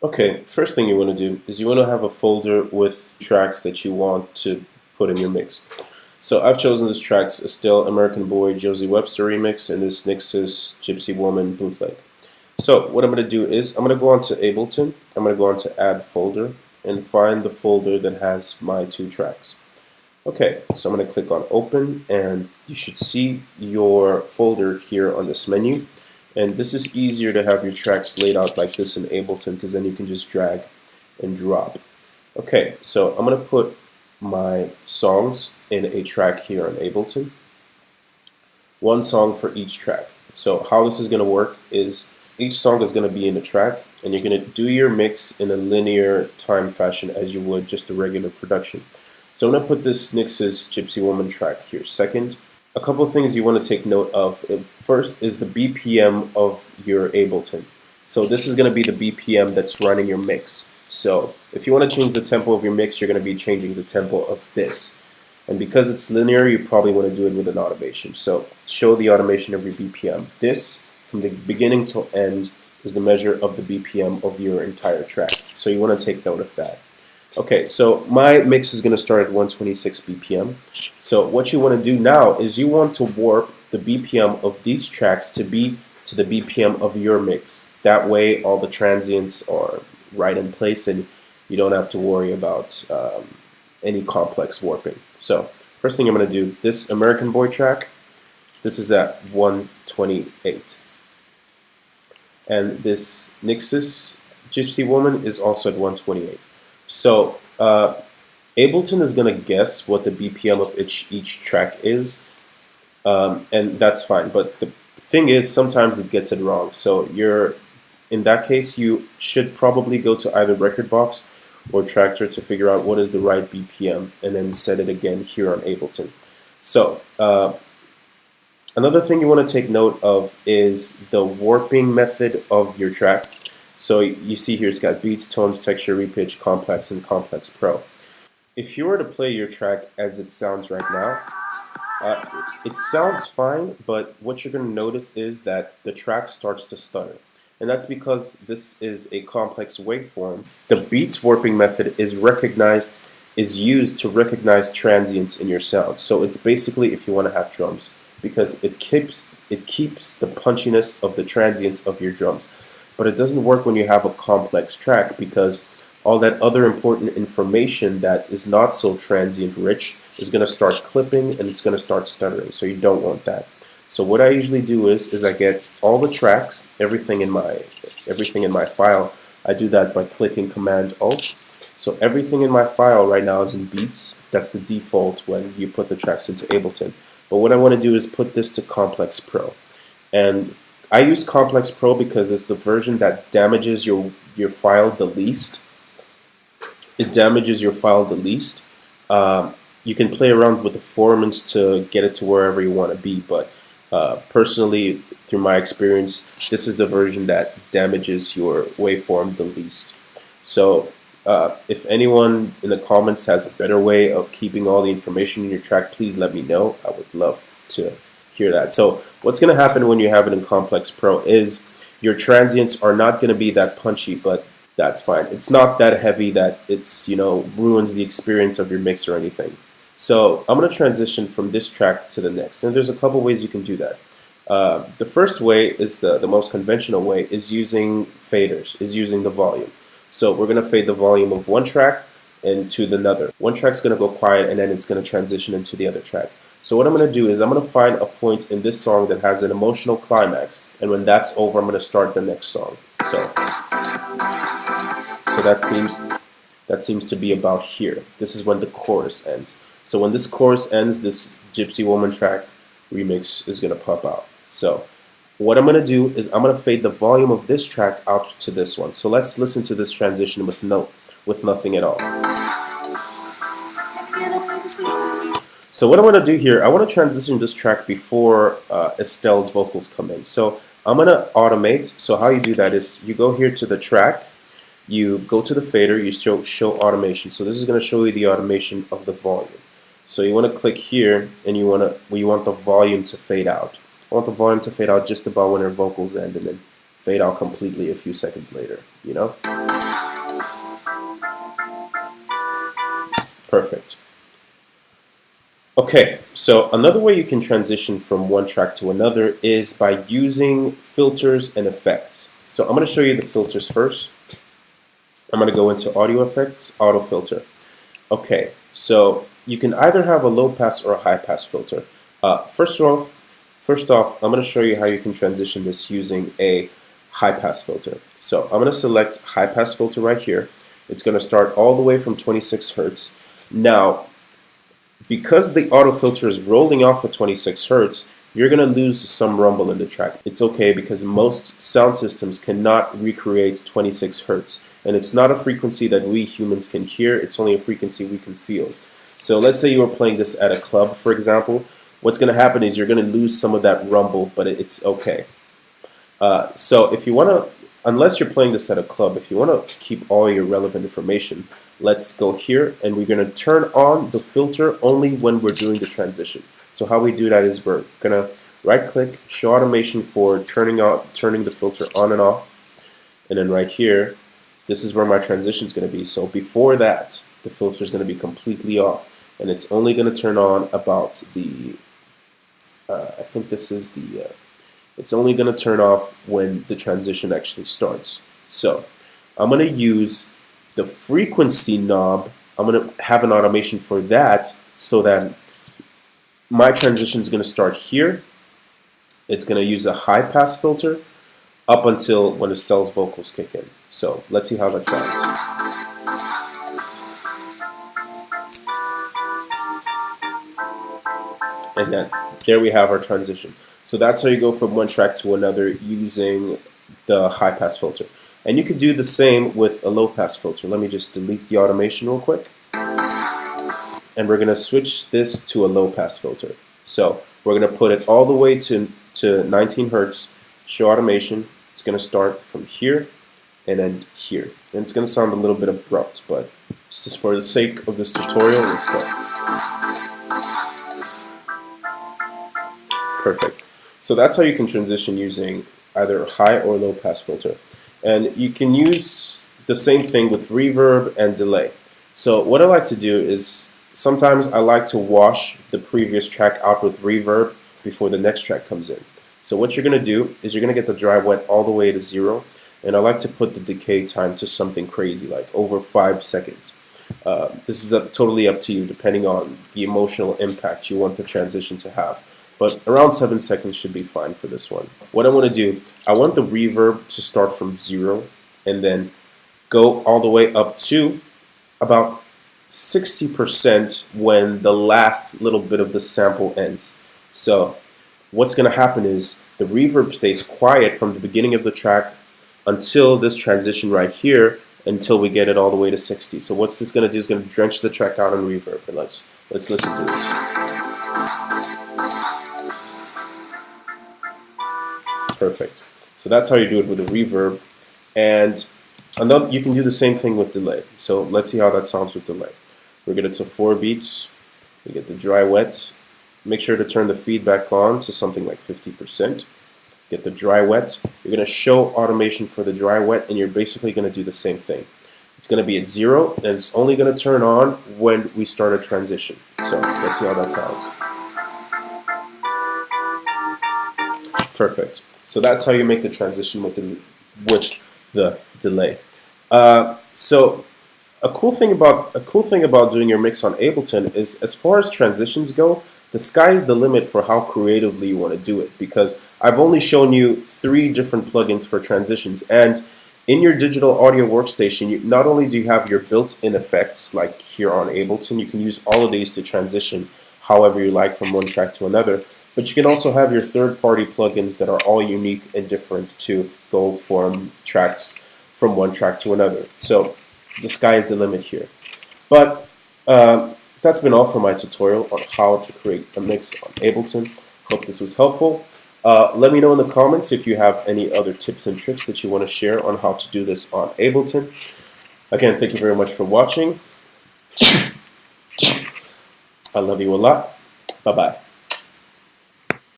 Okay, first thing you want to do is you want to have a folder with tracks that you want to put in your mix. So I've chosen this tracks Estelle American Boy Josie Webster remix and this Nix's Gypsy Woman bootleg. So what I'm going to do is I'm going to go on to Ableton, I'm going to go on to add folder and find the folder that has my two tracks. Okay, so I'm going to click on open and you should see your folder here on this menu. And this is easier to have your tracks laid out like this in Ableton because then you can just drag and drop. Okay, so I'm going to put my songs in a track here on Ableton. One song for each track. So how this is going to work is each song is going to be in a track and you're going to do your mix in a linear time fashion as you would just a regular production. So I'm going to put this Nix's Gypsy Woman track here second. A couple of things you want to take note of. First is the BPM of your Ableton. So this is going to be the BPM that's running your mix. So if you want to change the tempo of your mix, you're going to be changing the tempo of this. And because it's linear, you probably want to do it with an automation. So show the automation of your BPM. This, from the beginning till end, is the measure of the BPM of your entire track. So you want to take note of that. Okay, so my mix is going to start at 126 BPM. So what you want to do now is you want to warp the BPM of these tracks to be to the BPM of your mix. That way all the transients are right in place and you don't have to worry about any complex warping. So first thing I'm going to do, this American Boy track, this is at 128. And this Nix's Gypsy Woman is also at 128. So Ableton is going to guess what the BPM of each track is, and that's fine. But the thing is, sometimes it gets it wrong. So in that case, you should probably go to either Rekordbox or Traktor to figure out what is the right BPM, and then set it again here on Ableton. So another thing you want to take note of is the warping method of your track. So you see here it's got beats, tones, texture, repitch, complex, and complex pro. If you were to play your track as it sounds right now, it sounds fine, but what you're going to notice is that the track starts to stutter. And that's because this is a complex waveform. The beats warping method is used to recognize transients in your sound. So it's basically if you want to have drums, because it keeps the punchiness of the transients of your drums. But it doesn't work when you have a complex track because all that other important information that is not so transient rich is going to start clipping and it's going to start stuttering. So you don't want that. So what I usually do is I get all the tracks, everything in my file. I do that by clicking Command Alt. So everything in my file right now is in beats. That's the default when you put the tracks into Ableton. But what I want to do is put this to Complex Pro. And I use Complex Pro because it's the version that damages your file the least. It damages your file the least. You can play around with the formants to get it to wherever you want to be, but personally, through my experience, this is the version that damages your waveform the least. So if anyone in the comments has a better way of keeping all the information in your track, please let me know. I would love to hear that. So what's going to happen when you have it in Complex Pro is your transients are not going to be that punchy, but that's fine. It's not that heavy that it's, ruins the experience of your mix or anything. So I'm going to transition from this track to the next, and there's a couple ways you can do that. The first way is the most conventional way is using faders, is using the volume. So we're going to fade the volume of one track into another. One track's going to go quiet and then it's going to transition into the other track. So what I'm going to do is I'm going to find a point in this song that has an emotional climax, and when that's over I'm going to start the next song. So that seems to be about here. This is when the chorus ends. So when this chorus ends, this Gypsy Woman track remix is going to pop out. So what I'm going to do is I'm going to fade the volume of this track out to this one. So let's listen to this transition with nothing at all. So what I want to do here, I want to transition this track before Estelle's vocals come in. So I'm going to automate. So how you do that is you go here to the track, you go to the fader, you show automation. So this is going to show you the automation of the volume. So you want to click here and you want the volume to fade out. I want the volume to fade out just about when her vocals end and then fade out completely a few seconds later, you know? Perfect. Okay, so another way you can transition from one track to another is by using filters and effects. So I'm going to show you the filters first. I'm going to go into audio effects, auto filter. Okay, so you can either have a low pass or a high pass filter. First off, I'm going to show you how you can transition this using a high pass filter. So I'm going to select high pass filter right here. It's going to start all the way from 26 Hertz. Now, because the auto filter is rolling off at 26 Hertz, you're going to lose some rumble in the track. It's okay because most sound systems cannot recreate 26 Hertz. And it's not a frequency that we humans can hear, it's only a frequency we can feel. So let's say you were playing this at a club, for example. What's going to happen is you're going to lose some of that rumble, but it's okay. So if you want to, unless you're playing this at a club, if you want to keep all your relevant information, let's go here and we're going to turn on the filter only when we're doing the transition. So how we do that is we're going to right click, show automation for turning the filter on and off. And then right here, this is where my transition is going to be. So before that, the filter is going to be completely off. And it's only going to turn on about the, I think this is the, it's only going to turn off when the transition actually starts. So I'm going to use the frequency knob. I'm going to have an automation for that so that my transition is going to start here. It's going to use a high pass filter up until when Estelle's vocals kick in. So let's see how that sounds. And then there we have our transition. So that's how you go from one track to another using the high pass filter. And you could do the same with a low pass filter. Let me just delete the automation real quick. And we're going to switch this to a low pass filter. So we're going to put it all the way to 19 Hertz, show automation. It's going to start from here and end here. And it's going to sound a little bit abrupt, but just for the sake of this tutorial, let's go. Perfect. So that's how you can transition using either a high or low pass filter. And you can use the same thing with reverb and delay. So what I like to do is sometimes I like to wash the previous track out with reverb before the next track comes in. So what you're going to do is you're going to get the dry wet all the way to 0. And I like to put the decay time to something crazy, like over 5 seconds. This is totally up to you, depending on the emotional impact you want the transition to have. But around 7 seconds should be fine for this one. What I want to do, I want the reverb to start from 0 and then go all the way up to about 60% when the last little bit of the sample ends. So what's going to happen is the reverb stays quiet from the beginning of the track until this transition right here, until we get it all the way to 60. So what's this going to do is going to drench the track out in reverb. And let's listen to this. Perfect. So that's how you do it with a reverb. And you can do the same thing with delay. So let's see how that sounds with delay. We'll get it to 4 beats. We get the dry wet. Make sure to turn the feedback on to something like 50%. Get the dry wet. You're going to show automation for the dry wet, and you're basically going to do the same thing. It's going to be at 0, and it's only going to turn on when we start a transition. So let's see how that sounds. Perfect. So that's how you make the transition with the delay. So a cool thing about doing your mix on Ableton is, as far as transitions go, the sky is the limit for how creatively you want to do it, because I've only shown you 3 different plugins for transitions, and in your digital audio workstation, not only do you have your built-in effects like here on Ableton, you can use all of these to transition however you like from one track to another, but you can also have your third-party plugins that are all unique and different to go from tracks from one track to another. So the sky is the limit here. But that's been all for my tutorial on how to create a mix on Ableton. Hope this was helpful. Let me know in the comments if you have any other tips and tricks that you want to share on how to do this on Ableton. Again, thank you very much for watching. I love you a lot. Bye-bye.